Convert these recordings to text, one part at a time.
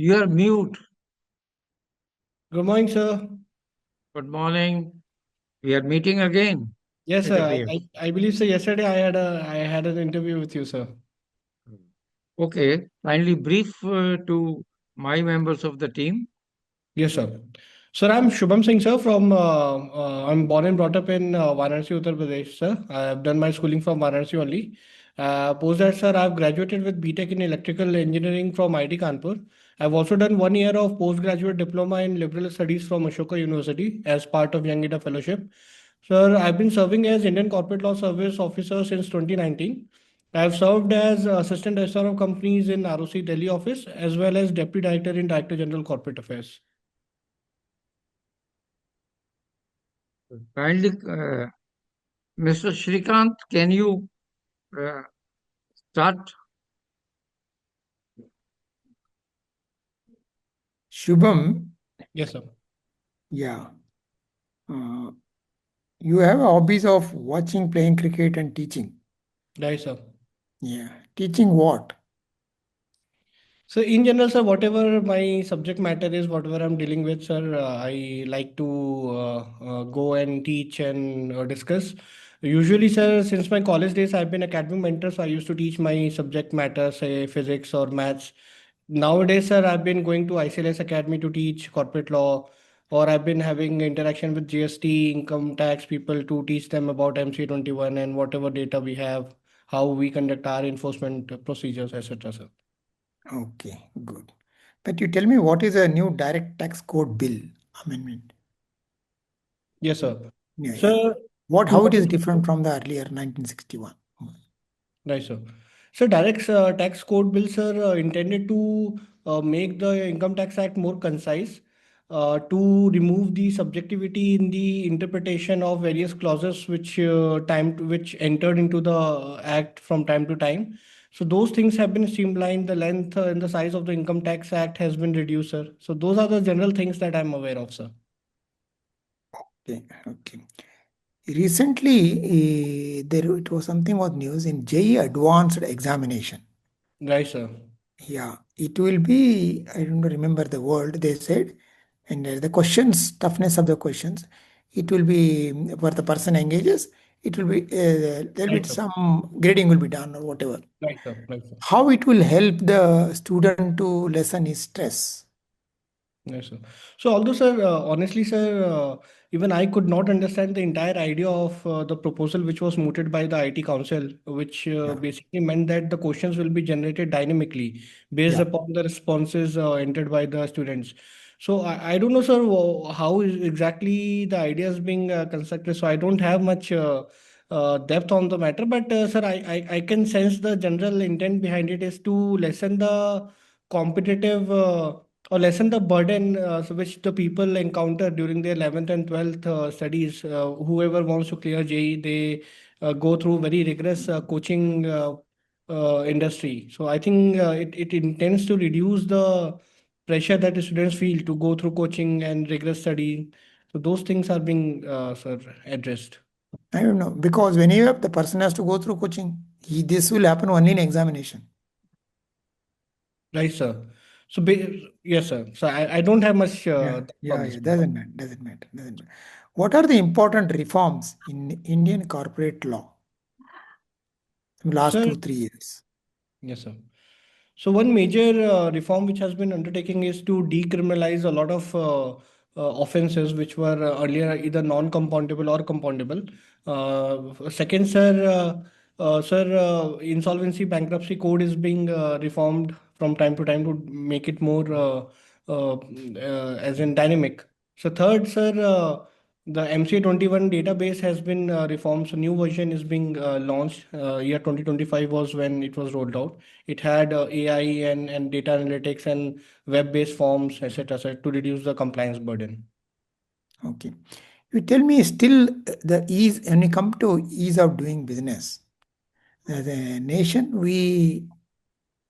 You are mute. Good morning, sir. Good morning. We are meeting again. Yes, It sir. appears. I believe so. Yesterday I had an interview with you, sir. Okay. Kindly brief to my members of the team. Yes, sir. Sir, I'm Shubham Singh, sir. I'm born and brought up in Varanasi, Uttar Pradesh, sir. I have done my schooling from Varanasi only. Post that, sir, I've graduated with BTech in Electrical Engineering from IIT Kanpur. I've also done 1 year of postgraduate diploma in Liberal Studies from Ashoka University as part of Young India Fellowship. Sir, I've been serving as Indian Corporate Law Service Officer since 2019. I've served as Assistant Director of Companies in ROC Delhi office as well as Deputy Director in Director General Corporate Affairs. Kindly, Mr. Shrikant, can you uh, start? Shubham, Yes, sir. yeah, uh, you have hobbies of watching, playing cricket, and teaching. Right, sir. Yeah, teaching what? So in general, sir, whatever my subject matter is, whatever I'm dealing with, sir, I like to go and teach and discuss. Usually, sir, since my college days, I've been academic mentor, so I used to teach my subject matter, say physics or maths. Nowadays, sir, I've been going to ICLS Academy to teach corporate law, or I've been having interaction with GST, income tax people to teach them about MC21 and whatever data we have, how we conduct our enforcement procedures, etc., sir. Okay, good. But you tell me what is a new direct tax code bill amendment? Yes, sir. Yeah, yeah. Sir, How it is what? different from the earlier 1961? Right, sir. So direct tax code bills are intended to make the Income Tax Act more concise, to remove the subjectivity in the interpretation of various clauses which entered into the act from time to time. So those things have been streamlined. The length and the size of the Income Tax Act has been reduced, sir. So those are the general things that I'm aware of, sir. Okay, okay. Recently, there it was something was news in JEE advanced examination. Right, sir. Yeah, it will be, I don't remember the word they said, and the questions, toughness of the questions, it will be where the person engages, it will be, there'll be Right, sir. some grading will be done or whatever. Right, sir. Right, sir. How it will help the student to lessen his stress? Yes, sir. So, although, sir, honestly, sir, even I could not understand the entire idea of the proposal which was mooted by the IT Council, which Yeah, basically meant that the questions will be generated dynamically based yeah. upon the responses entered by the students. So, I don't know, sir, how is exactly the idea is being constructed. So, I don't have much depth on the matter, but, sir, I can sense the general intent behind it is to lessen the competitive. Or lessen the burden which the people encounter during their 11th and 12th studies. Whoever wants to clear JEE, they go through very rigorous coaching industry. So I think it intends to reduce the pressure that the students feel to go through coaching and rigorous study. So those things are being sir, addressed. I don't know, because whenever the person has to go through coaching, this will happen only in examination. Right, sir. So yes, sir. So I don't have much Yeah, depth on yeah, this yeah. matter. Doesn't matter. What are the important reforms in Indian corporate law in the last Sir, 2, 3 years? yes, sir. So one major reform which has been undertaking is to decriminalize a lot of offenses which were earlier either non-compoundable or compoundable. Second, sir, insolvency bankruptcy code is being reformed from time to time to make it more as in dynamic. So third, sir, the MCA21 database has been reformed. So new version is being launched. Year 2025 was when it was rolled out. It had AI and data analytics and web-based forms, etc., so to reduce the compliance burden. Okay. You tell me still the ease, when you come to ease of doing business, as a nation,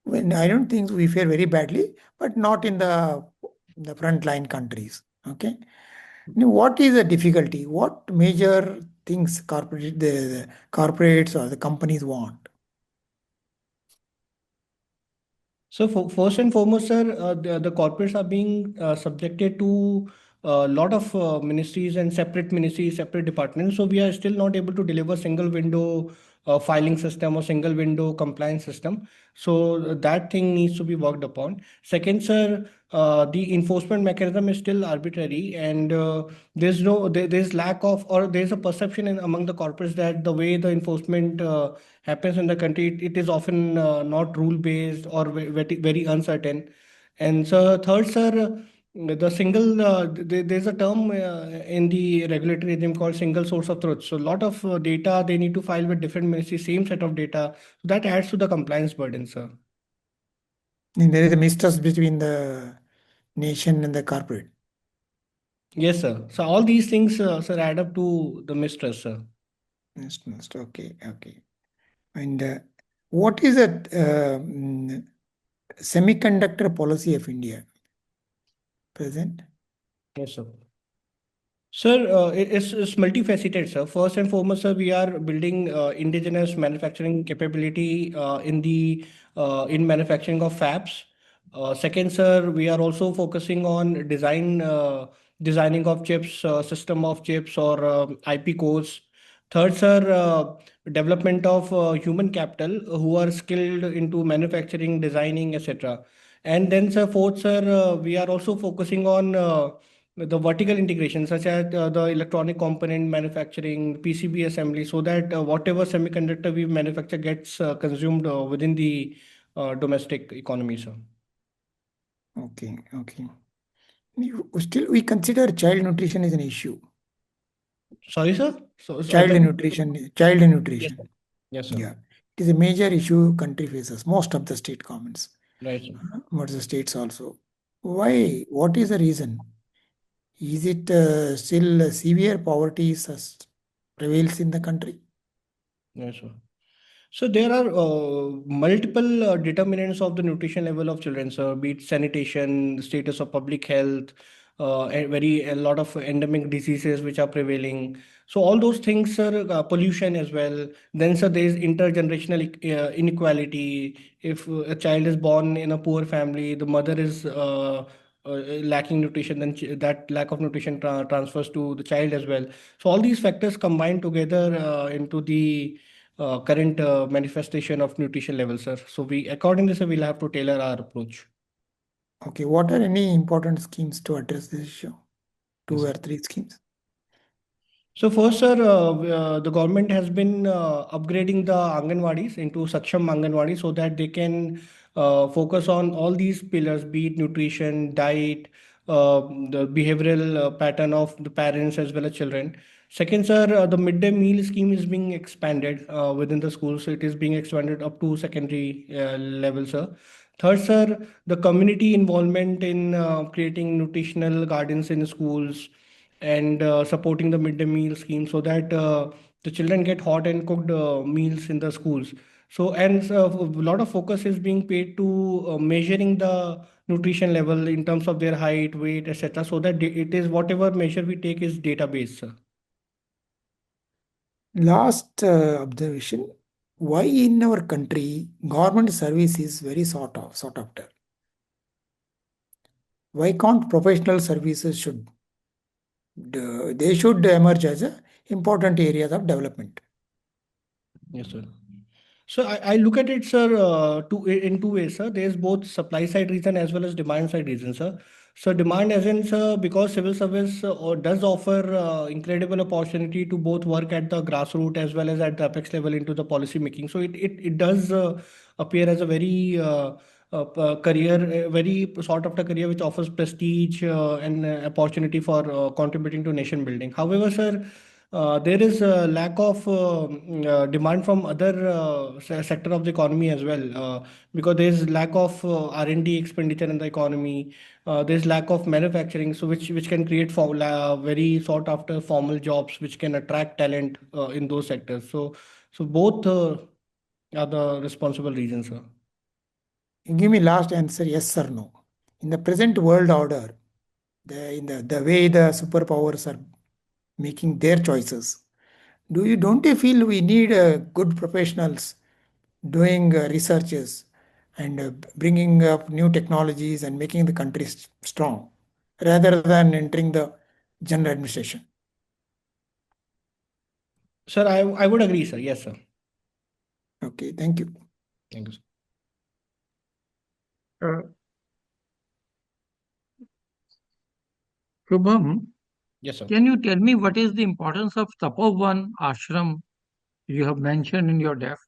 when I don't think we fare very badly, but not in the frontline countries. Okay. Now, what is the difficulty? What major things the corporates or the companies want? So first and foremost, sir, the corporates are being subjected to a lot of ministries, separate departments. So we are still not able to deliver single window filing system or single window compliance system. So that thing needs to be worked upon. Second, sir, the enforcement mechanism is still arbitrary, and there's lack of, or there's a perception among the corporates that the way the enforcement happens in the country, it is often not rule based or very uncertain. And so third, sir, the single there's a term in the regulatory regime called single source of truth. So a lot of data they need to file with different ministries, same set of data. So that adds to the compliance burden, sir. And there is a mistrust between the nation and the corporate. Yes, sir. So all these things, sir, add up to the mistrust, sir. Mistrust. Okay, okay. And what is that semiconductor policy of India present? Yes, sir. Sir, it's multifaceted, sir. First and foremost, sir, we are building indigenous manufacturing capability in manufacturing of fabs. Second, sir, we are also focusing on designing of chips, system of chips or IP cores. Third, sir, development of human capital who are skilled into manufacturing, designing, etc. And then, sir, fourth, sir, we are also focusing on the vertical integration, such as the electronic component manufacturing, PCB assembly, so that whatever semiconductor we manufacture gets consumed within the domestic economy, sir. Okay, okay. Still, we consider child nutrition is an issue. Sorry, sir. So I Child can. nutrition, child Yes, sir. nutrition. Yes, sir. Yeah, it is a major issue country faces. Most of the state governments, Right, sir. but the states also. Why? What is the reason? Is it still severe poverty prevails in the country? Yes, sir. So there are multiple determinants of the nutrition level of children, sir, be it sanitation, status of public health, a lot of endemic diseases which are prevailing. So all those things, sir, pollution as well. Then, sir, there is intergenerational inequality. If a child is born in a poor family, the mother is lacking nutrition, then that lack of nutrition transfers to the child as well. So all these factors combine together into the current manifestation of nutrition levels, sir. So we, accordingly, sir, we'll have to tailor our approach. Okay, what are any important schemes to address this issue? Yes, Two sir. or three schemes. So first, sir, the government has been upgrading the Anganwadis into Saksham Anganwadi so that they can focus on all these pillars, be it nutrition, diet, the behavioral pattern of the parents as well as children. Second, sir, the midday meal scheme is being expanded within the schools. So it is being expanded up to secondary level, sir. Third, sir, the community involvement in creating nutritional gardens in schools and supporting the midday meal scheme so that the children get hot and cooked meals in the schools. So, and a lot of focus is being paid to measuring the nutrition level in terms of their height, weight, etc. So that it is whatever measure we take is database, sir. Last observation, why in our country government service is very sought after? Why can't professional services they should emerge as important areas of development? Yes, sir. So I look at it, sir, in two ways, sir. There's both supply side reason as well as demand side reason, sir. So demand as in, sir, because civil service does offer incredible opportunity to both work at the grassroots as well as at the apex level into the policy making. So it does appear as a very career, very sort of a career which offers prestige and opportunity for contributing to nation building. However, sir, there is a lack of demand from other sector of the economy as well, because there is lack of R&D expenditure in the economy. There's lack of manufacturing, so which can create very sought after formal jobs, which can attract talent in those sectors. So both are the responsible reasons, sir. Give me last answer, yes or no. In the present world order, the way the superpowers are making their choices, don't you feel we need good professionals doing researches and bringing up new technologies and making the country strong rather than entering the general administration. Sir, I would agree, sir. Yes, sir. Okay, thank you. Thank you, sir. Uh, Shubham, Yes, sir. can you tell me what is the importance of Tapovan ashram you have mentioned in your DEF?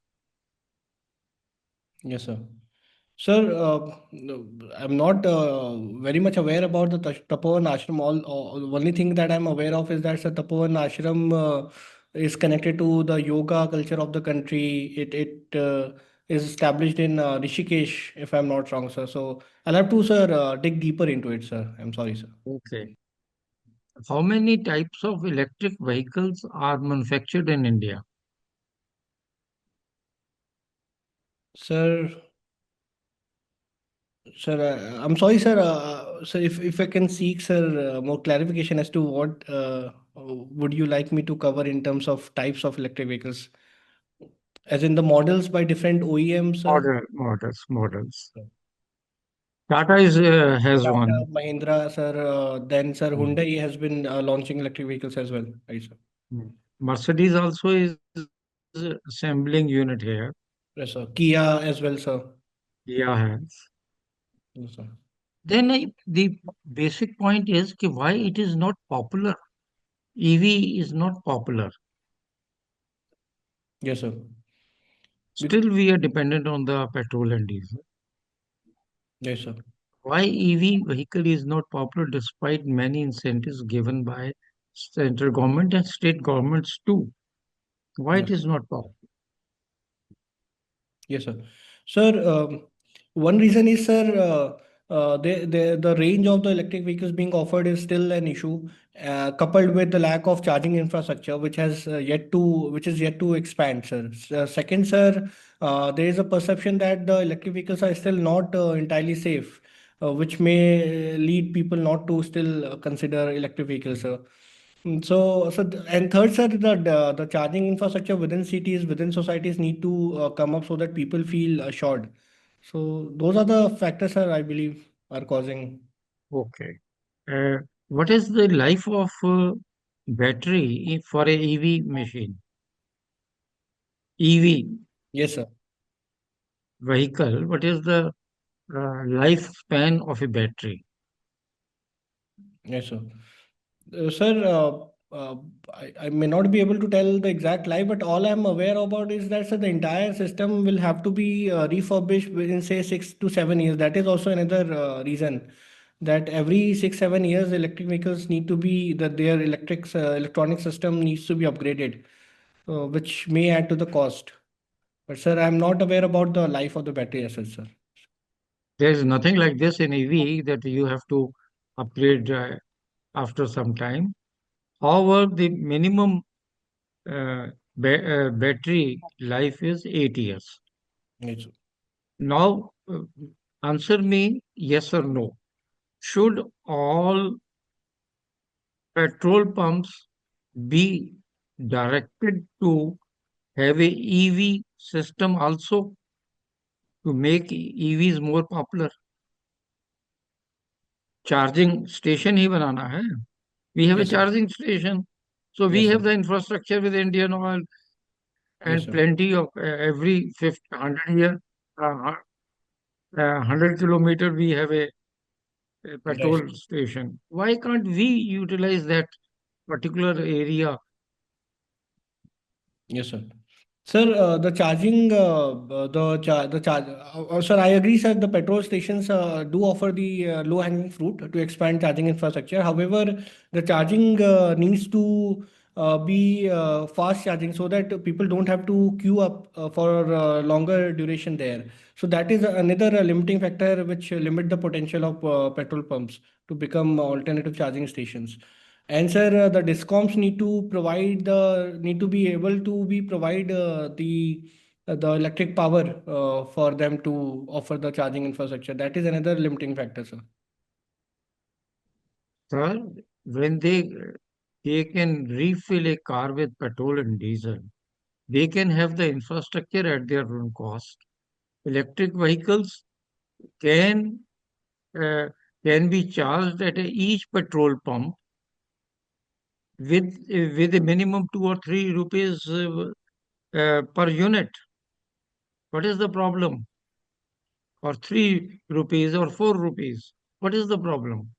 Yes, sir. Sir, no, I'm not very much aware about the Tapovan ashram. Only thing that I'm aware of is that the Tapovan ashram is connected to the yoga culture of the country. It is established in Rishikesh, if I'm not wrong, sir. So I'll have to, sir, dig deeper into it, sir. I'm sorry, sir. Okay. How many types of electric vehicles are manufactured in India? Sir, Sir, I'm sorry, sir. Sir, if I can seek, sir, more clarification as to what would you like me to cover in terms of types of electric vehicles, as in the models by different OEMs, sir. Models. Tata has Tata, one. Mahindra, sir. Then, sir, Hmm. Hyundai has been launching electric vehicles as well, right, sir? Hmm. Mercedes also is assembling unit here. Yes, sir. Kia as well, sir. Kia has. Yes, sir. Then the basic point is कि why it is not popular. EV is not popular. Yes, sir. Still, we are dependent on the petrol and diesel. Yes, sir. Why EV vehicle is not popular despite many incentives given by central government and state governments too? Why it Yes. is not popular? Yes, sir. Sir, one reason is, sir, the range of the electric vehicles being offered is still an issue, coupled with the lack of charging infrastructure, which is yet to expand, sir. Second, sir, there is a perception that the electric vehicles are still not entirely safe, which may lead people not to still consider electric vehicles, sir. And third, sir, the charging infrastructure within cities, within societies need to come up so that people feel assured. So those are the factors, sir, I believe are causing. Okay. Uh, what is the life of battery for a EV machine? EV Yes, sir. vehicle, what is the lifespan of a battery? Yes, sir. Sir, I may not be able to tell the exact life, but all I'm aware about is that, sir, the entire system will have to be refurbished within, say, 6 to 7 years. That is also another reason that every 6 7 years, electric vehicles need to be that their electronic system needs to be upgraded, which may add to the cost. But, sir, I'm not aware about the life of the battery as such, sir. There is nothing like this in EV that you have to upgrade after some time. However, the minimum battery life is 8 years. Yes, sir. Now, answer me yes or no. Should all petrol pumps be directed to have a EV system also to make EVs more popular? Charging station ही बनाना है. We have a Yes, sir. charging station. So we Yes, sir. have the infrastructure with Indian Oil Yes, and sir. plenty of every 100 year, 100 kilometer we have a Right. petrol station. Why can't we utilize that particular area? Yes, sir. Sir, the charging, the charge, sir, I agree, sir. The petrol stations do offer the low-hanging fruit to expand charging infrastructure. However, the charging needs to be fast charging so that people don't have to queue up for longer duration there. So that is another limiting factor which limit the potential of petrol pumps to become alternative charging stations. And sir, the discoms need to be able to be provide the electric power for them to offer the charging infrastructure. That is another limiting factor, sir. Sir, when they can refill a car with petrol and diesel, they can have the infrastructure at their own cost. Electric vehicles can uh, can be charged at each petrol pump with a minimum 2 or 3 rupees per unit. What is the problem? Or 3 rupees or 4 rupees? What is the problem?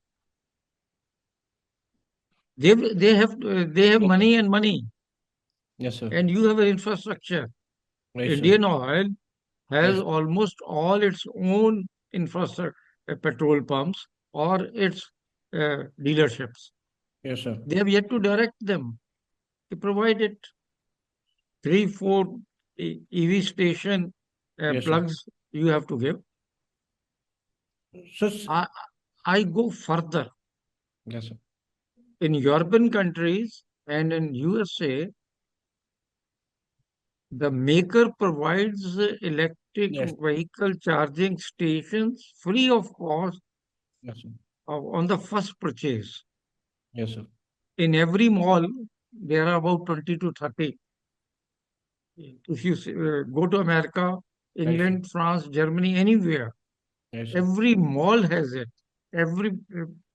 They have Yes, sir. money and money, Yes, sir. and you have an infrastructure. Right, sir. Indian Oil has Yes, almost all its own infrastructure, petrol pumps or its dealerships. yes, sir. They have yet to direct them. They provide it. 3, 4 EV station Yes, sir. plugs you have to give. So, I, I go further. yes, sir. In European countries and in USA, the maker provides electric Yes, vehicle charging stations free of cost yes, sir. on the first purchase. Yes, sir. In every mall, there are about 20 to 30. If you go to America, Right, sir. England, France, Germany, anywhere, Yes, sir. every mall has it. Every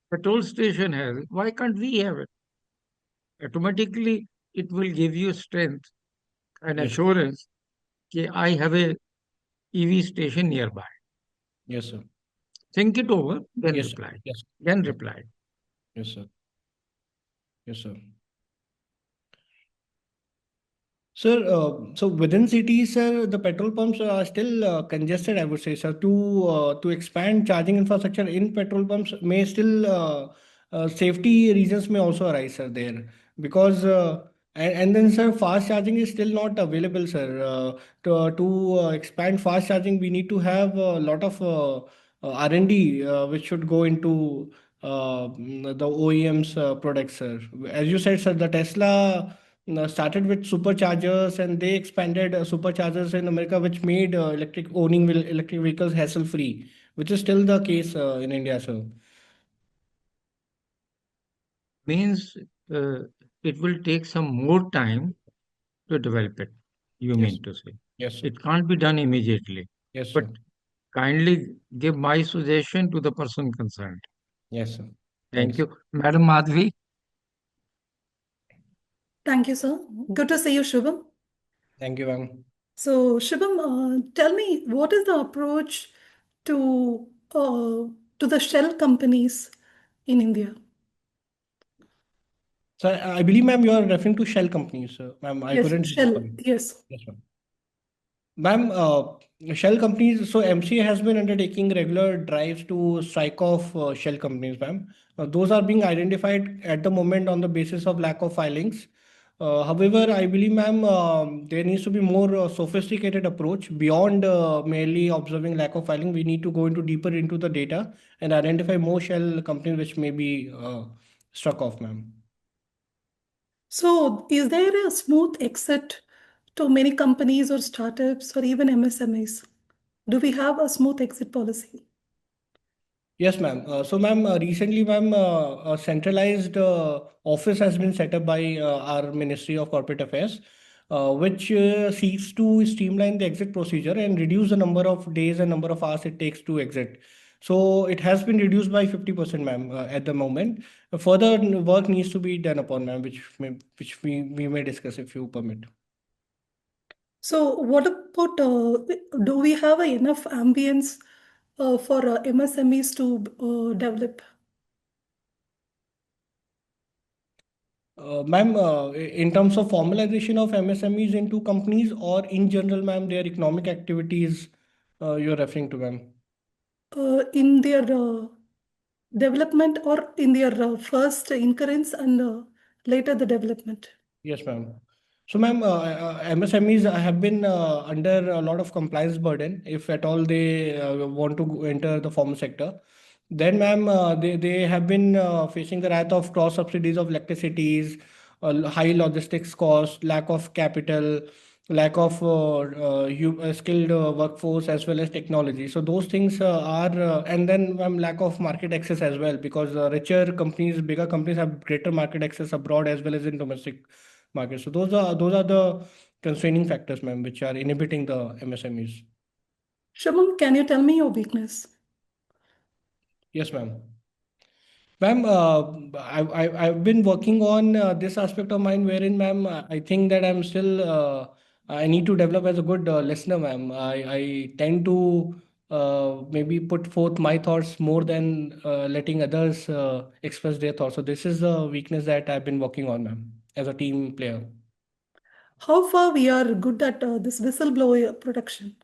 petrol station has it. Why can't we have it? Automatically, it will give you strength and Yes, sir. assurance that I have a EV station nearby. Yes, sir. Think it over, then Yes, sir. reply. Yes. Then Yes, reply. yes, sir. Yes, sir. Sir, so within cities, sir, the petrol pumps are still congested, I would say, sir. To expand charging infrastructure in petrol pumps may still safety reasons may also arise, sir, there because and then, sir, fast charging is still not available, sir. To expand fast charging, we need to have a lot of R&D which should go into the OEM's products, sir. As you said, sir, the Tesla started with superchargers and they expanded superchargers in America, which made electric vehicles hassle free, which is still the case in India, sir. Means uh, it will take some more time to develop it, you Yes, mean to say. yes, sir. It can't be done immediately. Yes, But sir. kindly give my suggestion to the person concerned. Yes, sir. Thank Thanks. you. Madam Madhvi, Thank you, sir. Good to see you, Shubham. Thank you, ma'am. So, Shubham, tell me, what is the approach to to the shell companies in India? So I believe, ma'am, you are referring to shell companies, sir. Ma'am, I Yes, couldn't. shell. Sorry. Yes. Yes, ma'am. Ma'am, shell companies, so MCA has been undertaking regular drives to strike off shell companies, ma'am. Those are being identified at the moment on the basis of lack of filings. However, I believe, ma'am, there needs to be more sophisticated approach beyond merely observing lack of filing. We need to go into deeper into the data and identify more shell companies which may be struck off, ma'am. So, is there a smooth exit to many companies or startups or even MSMEs? Do we have a smooth exit policy? Yes, ma'am. So, ma'am, recently, ma'am, a centralized office has been set up by our Ministry of Corporate Affairs, which seeks to streamline the exit procedure and reduce the number of days and number of hours it takes to exit. So, it has been reduced by 50%, ma'am, at the moment. Further work needs to be done upon, ma'am, which we may discuss if you permit. So, what about do we have enough ambience for MSMEs to develop? Ma'am, in terms of formalization of MSMEs into companies or in general, ma'am, their economic activities you're referring to, ma'am? In their development or in their first incurrence and later the development? Yes, ma'am. So, ma'am, MSMEs have been under a lot of compliance burden if at all they want to enter the formal sector. Then, ma'am, they have been facing the wrath of cross subsidies of electricities, high logistics cost, lack of capital, lack of skilled workforce as well as technology. So those things and then, ma'am, lack of market access as well because richer companies, bigger companies have greater market access abroad as well as in domestic market. So those are the constraining factors, ma'am, which are inhibiting the MSMEs. Shubham, can you tell me your weakness? Yes, ma'am. Ma'am, I've been working on this aspect of mine wherein, ma'am, I think that I'm still, I need to develop as a good listener, ma'am. I tend to maybe put forth my thoughts more than letting others express their thoughts. So this is the weakness that I've been working on, ma'am, as a team player. How far we are good at this whistleblower protection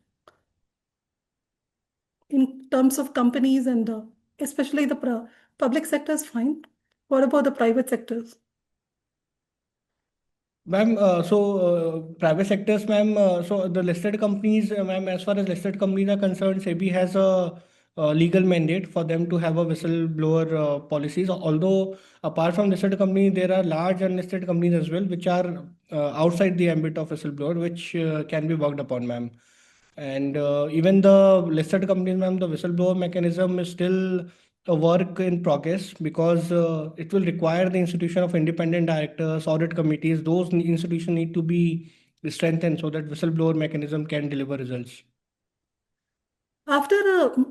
in terms of companies and especially the public sector is fine. What about the private sectors? Ma'am, private sectors, ma'am, so the listed companies, ma'am, as far as listed companies are concerned, SEBI has a legal mandate for them to have a whistleblower policies. Although apart from listed companies, there are large unlisted companies as well, which are outside the ambit of whistleblower, which can be worked upon, ma'am. And even the listed companies, ma'am, the whistleblower mechanism is still a work in progress because it will require the institution of independent directors, audit committees. Those institutions need to be strengthened so that whistleblower mechanism can deliver results. After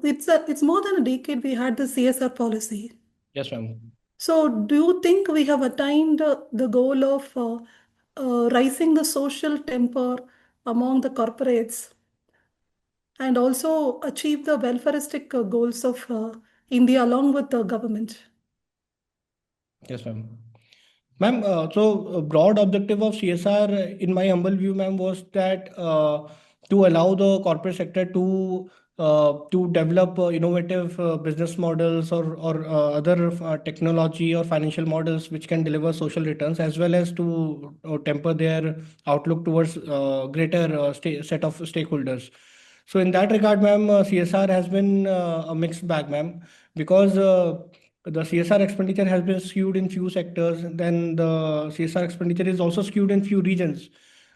it's more than a decade we had the CSR policy. Yes, ma'am. So do you think we have attained the goal of rising the social temper among the corporates and also achieve the welfareistic goals of India along with the government? Yes, ma'am. Ma'am, broad objective of CSR, in my humble view, ma'am, was that to allow the corporate sector to develop innovative business models or other technology or financial models which can deliver social returns, as well as to temper their outlook towards greater set of stakeholders. So in that regard, ma'am, CSR has been a mixed bag, ma'am, because the CSR expenditure has been skewed in few sectors, then the CSR expenditure is also skewed in few regions.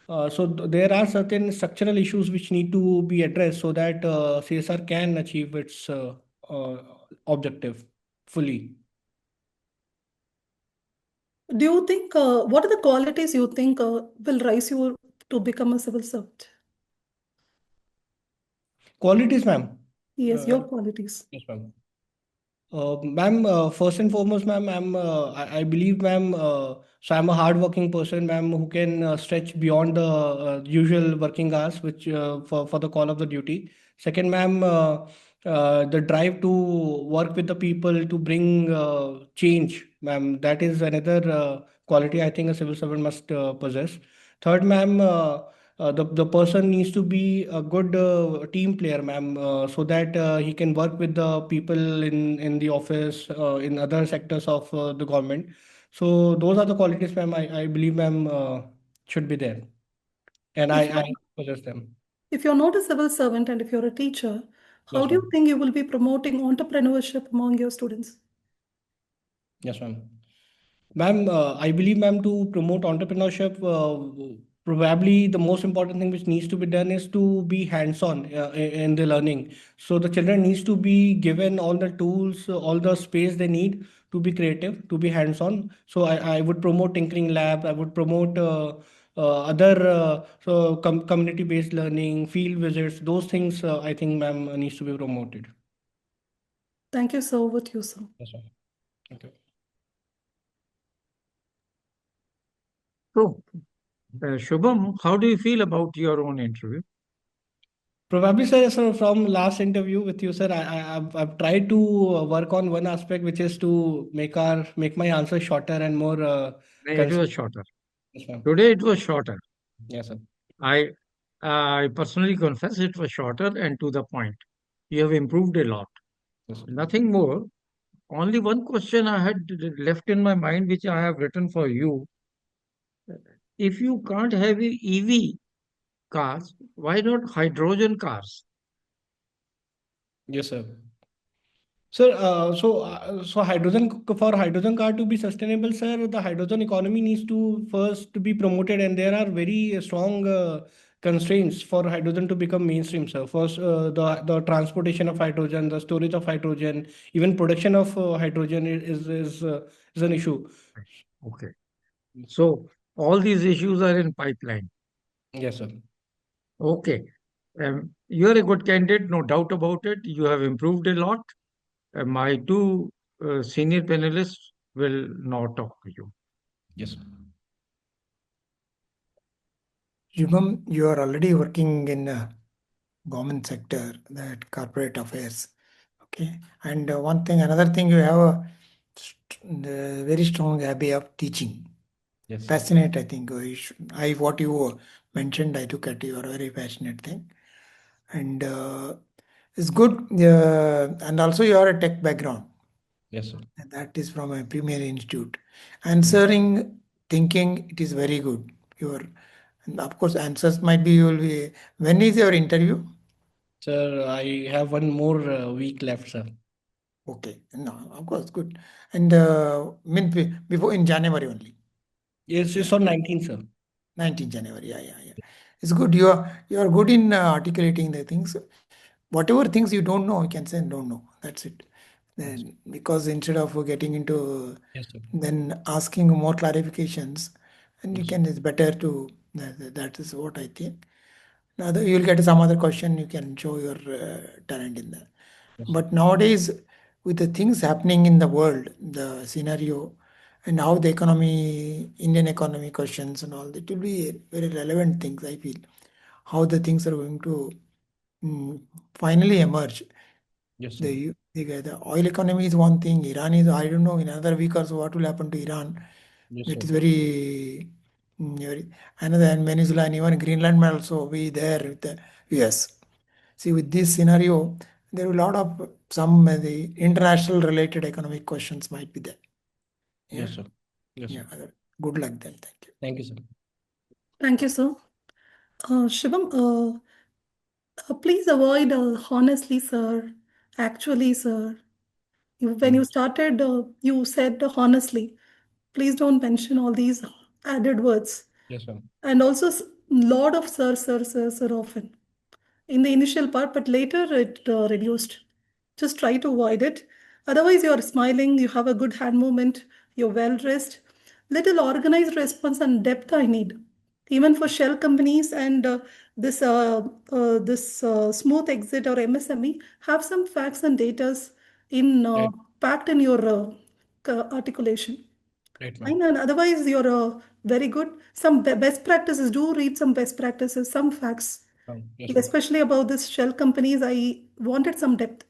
There are certain structural issues which need to be addressed so that CSR can achieve its uh, objective fully. Do you think what are the qualities you think will rise you to become a civil servant? Qualities, ma'am. Yes, Uh, your qualities. yes, ma'am. Ma'am, first and foremost, ma'am, I believe, ma'am, so I'm a hardworking person, ma'am, who can stretch beyond the usual working hours, which for the call of the duty. Second, ma'am, the drive to work with the people to bring change, ma'am, that is another quality I think a civil servant must possess. Third, ma'am, the person needs to be a good team player, ma'am, so that he can work with the people in the office, in other sectors of the government. So those are the qualities, ma'am, I believe, ma'am, should be there, and If I possess them. if you're not a civil servant and if you're a teacher, how Yes, do you ma'am. think you will be promoting entrepreneurship among your students? Yes, ma'am. Ma'am, I believe, ma'am, to promote entrepreneurship, probably the most important thing which needs to be done is to be hands-on in the learning. So the children needs to be given all the tools, all the space they need to be creative, to be hands-on. So I would promote tinkering lab. I would promote other community-based learning, field visits. Those things I think, ma'am, needs to be promoted. Thank you so much, you, sir. Yes, ma'am. Okay. So, Shubham, how do you feel about your own interview? Probably, sir, so from last interview with you, sir, I've tried to work on one aspect, which is to make my answer shorter and more It concise. was shorter. Yes, ma'am. Today it was shorter. Yes, sir. I I personally confess it was shorter and to the point. You have improved a lot. Yes, sir. Nothing more. Only one question I had left in my mind, which I have written for you. If you can't have EV cars, why not hydrogen cars? Yes, sir. Sir, so for hydrogen car to be sustainable, sir, the hydrogen economy needs to first to be promoted, and there are very strong constraints for hydrogen to become mainstream, sir. First, the transportation of hydrogen, the storage of hydrogen, even production of hydrogen is an issue. Okay. So all these issues are in pipeline. Yes, sir. Okay. You are a good candidate, no doubt about it. You have improved a lot. My two senior panelists will now talk to you. Yes, sir. Shubham, you are already working in government sector, that corporate affairs. Okay. And one thing, another thing, you have a very strong habit of teaching. Yes, sir. Passionate, I think. What you mentioned, I took at you are a very passionate thing. And it's good. And also you are a tech background. Yes, sir. And that is from a premier institute. Mm. Answering, thinking, it is very good. Your, and of course, answers might be, you will be, when is your interview? Sir, I have one more week left, sir. Okay, no, of course, good. And before in January only. Yes, Yeah, it's on 19th, sir. 19 January. Yeah. It's good. You are good in articulating the things. Whatever things you don't know, you can say don't know. That's it. Yes, Then because instead of getting into yes, sir. then asking more clarifications, and you Yes, can, it's better to that is what I think. Now you'll get some other question. You can show your talent in that. yes, sir. But nowadays, with the things happening in the world, the scenario, and how the economy, Indian economy questions and all, it will be very relevant things, I feel. How the things are going to finally emerge. Yes, sir. The oil economy is one thing, Iran is, I don't know, in another week or so, what will happen to Iran. Yes, That sir. is very another, and Venezuela and even Greenland may also be there with the US. See, with this scenario, there are a lot of some the international related economic questions might be there. Yeah, Yes, sir. Yes, sir. yeah. Good luck then. Thank you. Thank you, sir. Thank you, sir. Shubham, please avoid honestly, sir. Actually, sir. When you Mm. started, you said honestly. Please don't mention all these added words. Yes, sir. And also, lot of sir often in the initial part, but later it reduced. Just try to avoid it. Otherwise, you're smiling, you have a good hand movement, you're well dressed. Little organized response and depth I need. Even for shell companies and this smooth exit or MSME, have some facts and datas in Right, packed in your articulation. right, ma'am. Fine, and otherwise you're very good. Some best practices. Do read some best practices, some facts, Yes, ma'am. especially about this shell companies. I wanted some depth.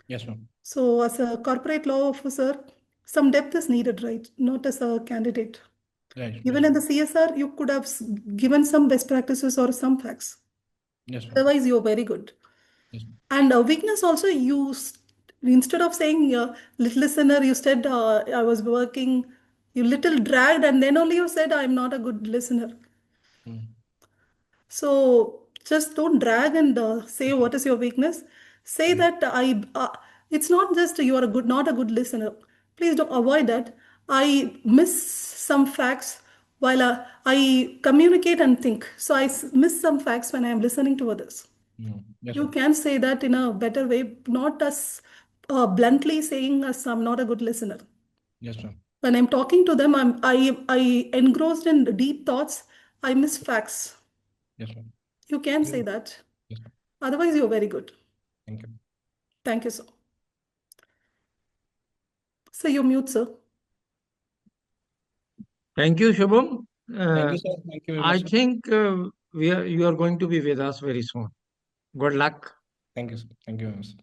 Yes, ma'am. So, as a corporate law officer, some depth is needed, right? Not as a candidate. Right. Yes, Even in ma'am. the CSR, you could have given some best practices or some facts. Yes, ma'am. Otherwise, you're very good. Yes, ma'am. And weakness also, instead of saying little listener, you said I was working. You little dragged, and then only you said I'm not a good listener. Mm. So just don't drag and say what is your weakness. Say Mm. that it's not just you are a good, not a good listener. Please don't avoid that. I miss some facts while I communicate and think. So miss some facts when I am listening to others. Mm. Yes, You ma'am. can say that in a better way, not as bluntly saying as I'm not a good listener. Yes, ma'am. When I'm talking to them, I engrossed in deep thoughts. I miss facts. Yes, ma'am. You can say Mm. that. Yes, ma'am. Otherwise, you're very good. Thank you. Thank you, sir. So you mute, sir. Thank you, Shubham. Thank Uh, you, sir. Thank you very I much, sir. think you are going to be with us very soon. Good luck. Thank you, sir. Thank you very much.